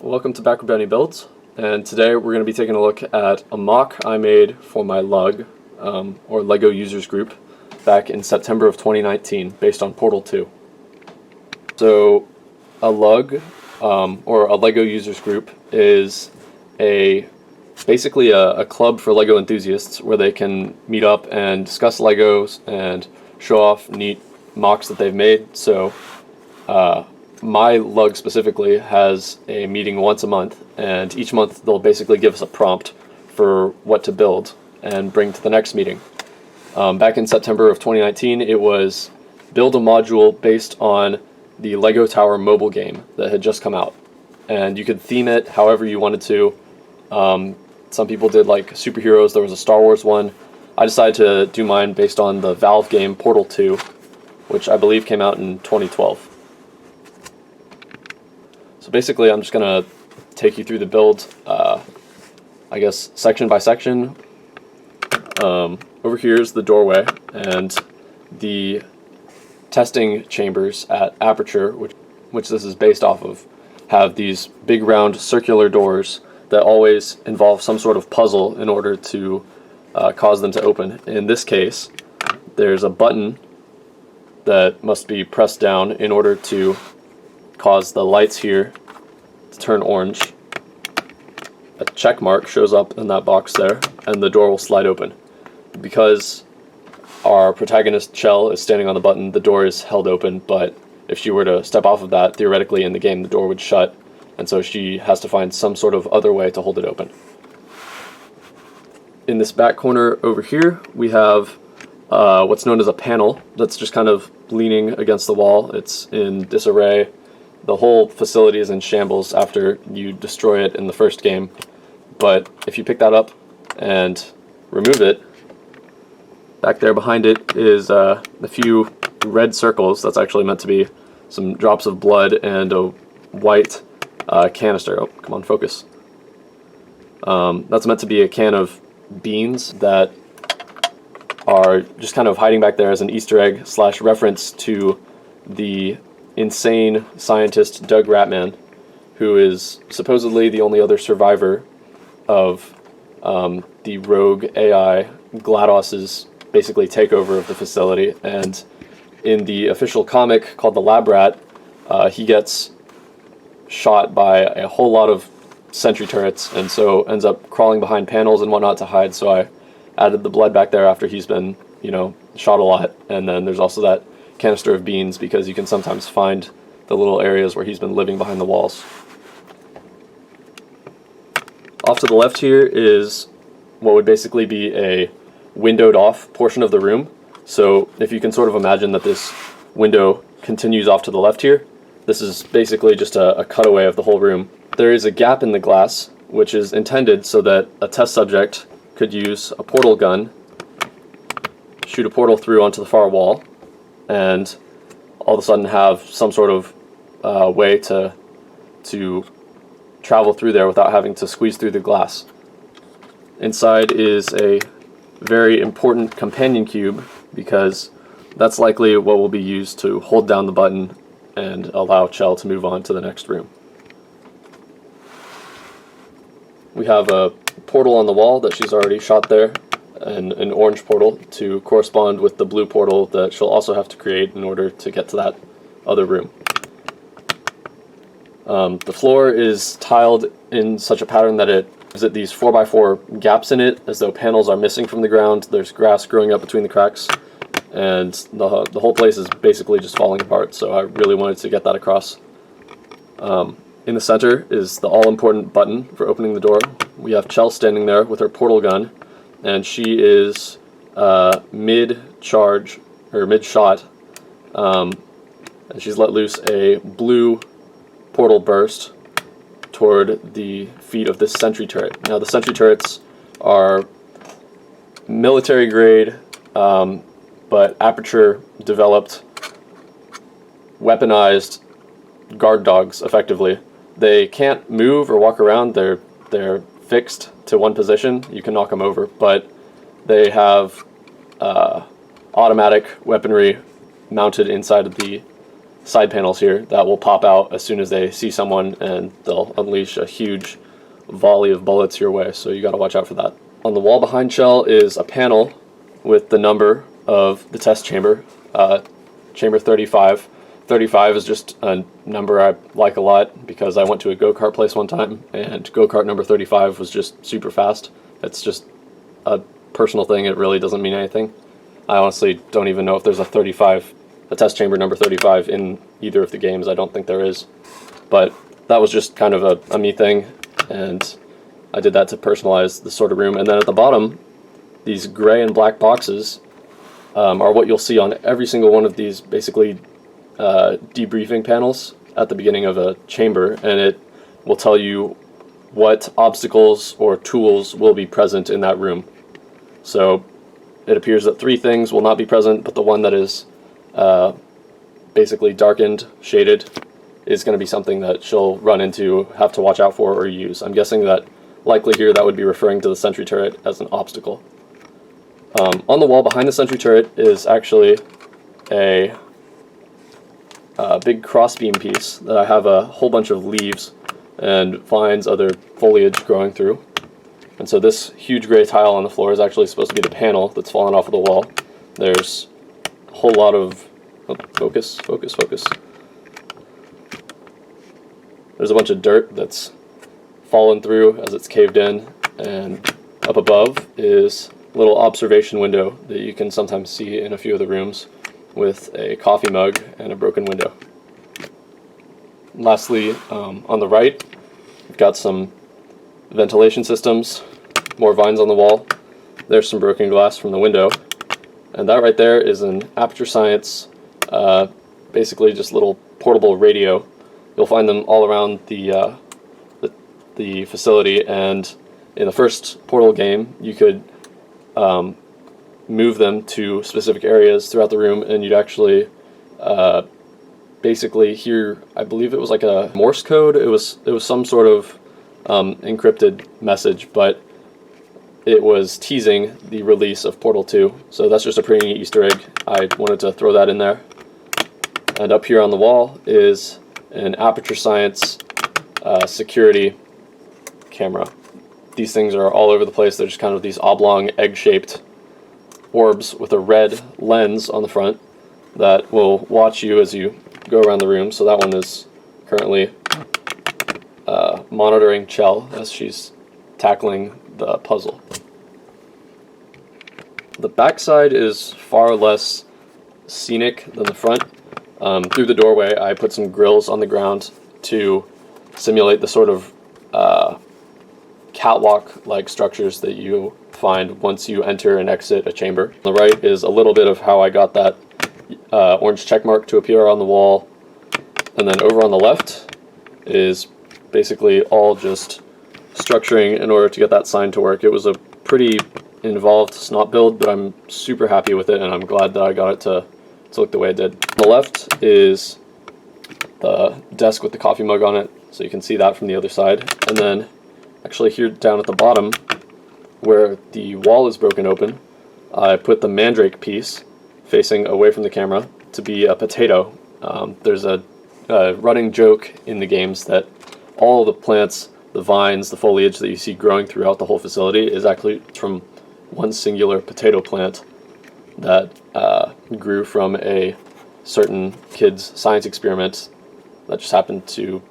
Welcome to Backward Bounty Builds, and today we're going to be taking a look at a mock I made for my LUG, or LEGO Users Group, back in September of 2019, based on Portal 2. So, a LUG, or a LEGO Users Group, is basically a club for LEGO enthusiasts where they can meet up and discuss LEGOs and show off neat mocks that they've made. So, my LUG specifically has a meeting once a month, and each month they'll basically give us a prompt for what to build and bring to the next meeting. Back in September of 2019, it was build a module based on the Lego Tower mobile game that had just come out, and you could theme it however you wanted to. Some people did like superheroes. There was a Star Wars one. I decided to do mine based on the Valve game Portal 2, which I believe came out in 2012. So basically, I'm just going to take you through the build, I guess, section by section. Over here is the doorway, and the testing chambers at Aperture, which this is based off of, have these big round circular doors that always involve some sort of puzzle in order to cause them to open. In this case, there's a button that must be pressed down in order to cause the lights here to turn orange. A check mark shows up in that box there, and the door will slide open. Because our protagonist Chell is standing on the button, the door is held open, but if she were to step off of that, theoretically in the game the door would shut, and so she has to find some sort of other way to hold it open. In this back corner over here, we have what's known as a panel that's just kind of leaning against the wall. It's in disarray. The whole facility is in shambles after you destroy it in the first game, but if you pick that up and remove it, back there behind it is a few red circles. That's actually meant to be some drops of blood and a white canister. Oh, come on, focus. That's meant to be a can of beans that are just kind of hiding back there as an Easter egg / reference to the insane scientist Doug Ratman, who is supposedly the only other survivor of the rogue AI GLaDOS's basically takeover of the facility. And in the official comic called The Lab Rat, he gets shot by a whole lot of sentry turrets, and so ends up crawling behind panels and whatnot to hide. So I added the blood back there after he's been, shot a lot. And then there's also that canister of beans, because you can sometimes find the little areas where he's been living behind the walls. Off to the left here is what would basically be a windowed off portion of the room. So if you can sort of imagine that this window continues off to the left here, this is basically just a cutaway of the whole room. There is a gap in the glass, which is intended so that a test subject could use a portal gun, shoot a portal through onto the far wall, and all of a sudden have some sort of way to travel through there without having to squeeze through the glass. Inside is a very important companion cube, because that's likely what will be used to hold down the button and allow Chell to move on to the next room. We have a portal on the wall that she's already shot there, and an orange portal to correspond with the blue portal that she'll also have to create in order to get to that other room. The floor is tiled in such a pattern that it gives it these 4x4 gaps in it, as though panels are missing from the ground. There's grass growing up between the cracks, and the whole place is basically just falling apart, so I really wanted to get that across. In the center is the all-important button for opening the door. We have Chell standing there with her portal gun, and she is mid-charge, or mid-shot, and she's let loose a blue portal burst toward the feet of this sentry turret. Now, the sentry turrets are military-grade, but Aperture developed weaponized guard dogs, effectively. They can't move or walk around. They're fixed to one position. You can knock them over, but they have automatic weaponry mounted inside of the side panels here that will pop out as soon as they see someone, and they'll unleash a huge volley of bullets your way, so you got to watch out for that. On the wall behind Shell is a panel with the number of the test chamber, chamber 35. 35 is just a number I like a lot because I went to a go-kart place one time, and go-kart number 35 was just super fast. It's just a personal thing. It really doesn't mean anything. I honestly don't even know if there's a test chamber number 35 in either of the games. I don't think there is. But that was just kind of a me thing, and I did that to personalize the sort of room. And then at the bottom, these gray and black boxes are what you'll see on every single one of these basically debriefing panels at the beginning of a chamber, and it will tell you what obstacles or tools will be present in that room. So it appears that 3 things will not be present, but the one that is basically darkened, shaded, is going to be something that she'll run into, have to watch out for, or use. I'm guessing that likely here that would be referring to the sentry turret as an obstacle. On the wall behind the sentry turret is actually a big crossbeam piece that I have a whole bunch of leaves and vines, other foliage growing through. And so this huge gray tile on the floor is actually supposed to be the panel that's fallen off of the wall. There's a whole lot of... Oh, focus. There's a bunch of dirt that's fallen through as it's caved in, and up above is a little observation window that you can sometimes see in a few of the rooms with a coffee mug and a broken window. Lastly, on the right, we've got some ventilation systems, more vines on the wall. There's some broken glass from the window, and that right there is an Aperture Science, basically just little portable radio. You'll find them all around the facility, and in the first Portal game, you could move them to specific areas throughout the room, and you'd actually basically hear, I believe it was like a Morse code. It was some sort of encrypted message, but it was teasing the release of Portal 2. So that's just a pretty neat Easter egg. I wanted to throw that in there. And up here on the wall is an Aperture Science security camera. These things are all over the place. They're just kind of these oblong, egg-shaped orbs with a red lens on the front that will watch you as you go around the room. So that one is currently monitoring Chell as she's tackling the puzzle. The backside is far less scenic than the front. Through the doorway, I put some grills on the ground to simulate the sort of catwalk-like structures that you find once you enter and exit a chamber. On the right is a little bit of how I got that orange check mark to appear on the wall. And then over on the left is basically all just structuring in order to get that sign to work. It was a pretty involved snot build, but I'm super happy with it, and I'm glad that I got it to look the way it did. On the left is the desk with the coffee mug on it, so you can see that from the other side. And then actually here down at the bottom, where the wall is broken open, I put the mandrake piece facing away from the camera to be a potato. There's a running joke in the games that all the plants, the vines, the foliage that you see growing throughout the whole facility is actually from one singular potato plant that grew from a certain kid's science experiment that just happened to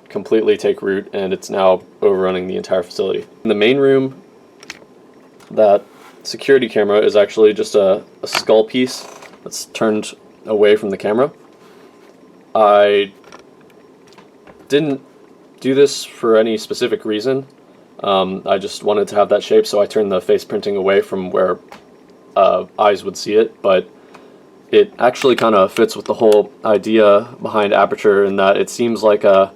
completely take root, and it's now overrunning the entire facility. In the main room, that security camera is actually just a skull piece that's turned away from the camera. I didn't do this for any specific reason. I just wanted to have that shape, so I turned the face printing away from where eyes would see it, but it actually kind of fits with the whole idea behind Aperture in that it seems like a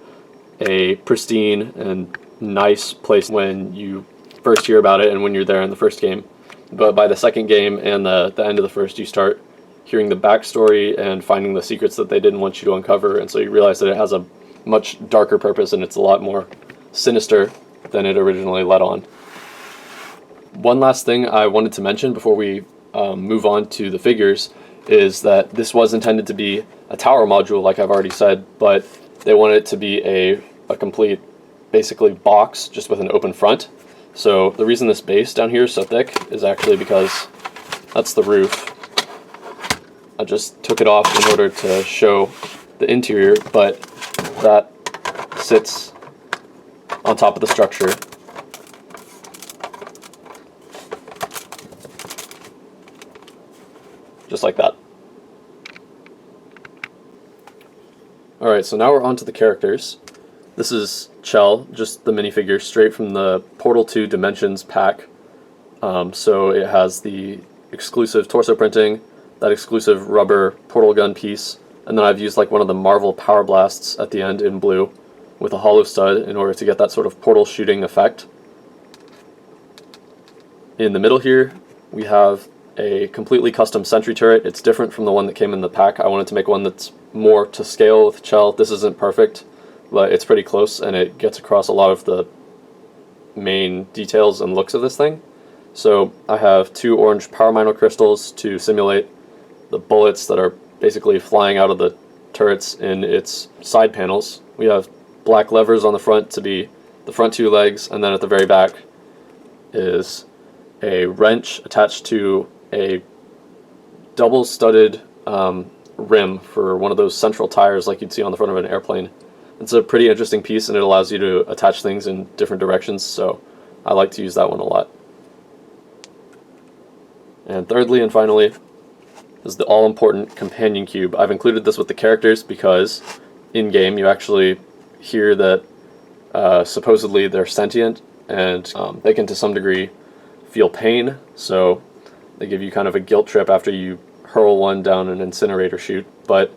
pristine and nice place when you first hear about it and when you're there in the first game. But by the second game and the end of the first, you start hearing the backstory and finding the secrets that they didn't want you to uncover, and so you realize that it has a much darker purpose and it's a lot more sinister than it originally let on. One last thing I wanted to mention before we move on to the figures is that this was intended to be a tower module, like I've already said, but they want it to be a complete, basically, box just with an open front. So the reason this base down here is so thick is actually because that's the roof. I just took it off in order to show the interior, but that sits on top of the structure. Just like that. Alright, so now we're on to the characters. This is Chell, just the minifigure, straight from the Portal 2 Dimensions pack. So it has the exclusive torso printing, that exclusive rubber portal gun piece, and then I've used like one of the Marvel Power Blasts at the end in blue with a hollow stud in order to get that sort of portal shooting effect. In the middle here, we have a completely custom sentry turret. It's different from the one that came in the pack. I wanted to make one that's more to scale with Chell. This isn't perfect, but it's pretty close, and it gets across a lot of the main details and looks of this thing. So I have 2 orange power mino crystals to simulate the bullets that are basically flying out of the turrets in its side panels. We have black levers on the front to be the front 2 legs, and then at the very back is a wrench attached to a double studded rim for one of those central tires like you'd see on the front of an airplane. It's a pretty interesting piece, and it allows you to attach things in different directions, so I like to use that one a lot. And thirdly and finally is the all-important companion cube. I've included this with the characters because in-game you actually hear that supposedly they're sentient, and they can to some degree feel pain, so they give you kind of a guilt trip after you hurl one down an incinerator chute. But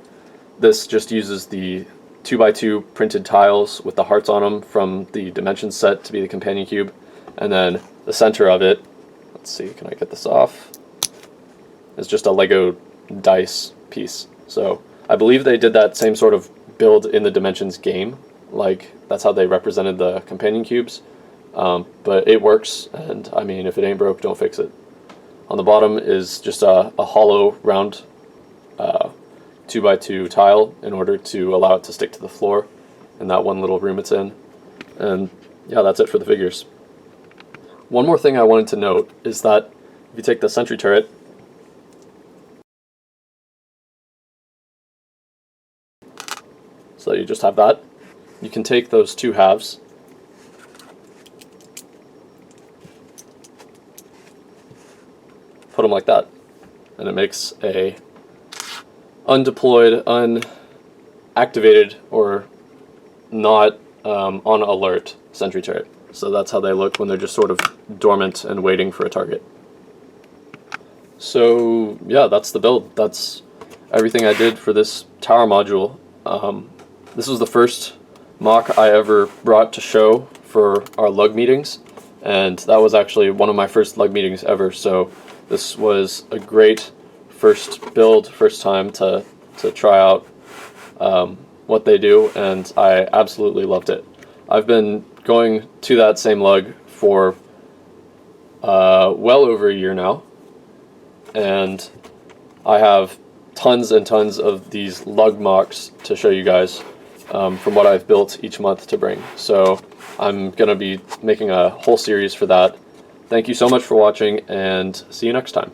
this just uses the 2x2 printed tiles with the hearts on them from the Dimensions set to be the companion cube, and then the center of it, let's see, can I get this off? It's just a Lego dice piece. So I believe they did that same sort of build in the Dimensions game, like that's how they represented the companion cubes, but it works, and I mean, if it ain't broke, don't fix it. On the bottom is just a hollow round 2x2 tile in order to allow it to stick to the floor in that one little room it's in. And yeah, that's it for the figures. One more thing I wanted to note is that if you take the sentry turret, so you just have that, you can take those 2 halves put them like that, and it makes a undeployed, unactivated, or not on alert sentry turret. So that's how they look when they're just sort of dormant and waiting for a target. So yeah, that's the build. That's everything I did for this tower module. This was the first MOC I ever brought to show for our LUG meetings, and that was actually one of my first LUG meetings ever, so this was a great first build, first time to try out what they do, and I absolutely loved it. I've been going to that same LUG for well over a year now, and I have tons and tons of these LUG-MOCs to show you guys from what I've built each month to bring. So I'm going to be making a whole series for that. Thank you so much for watching, and see you next time.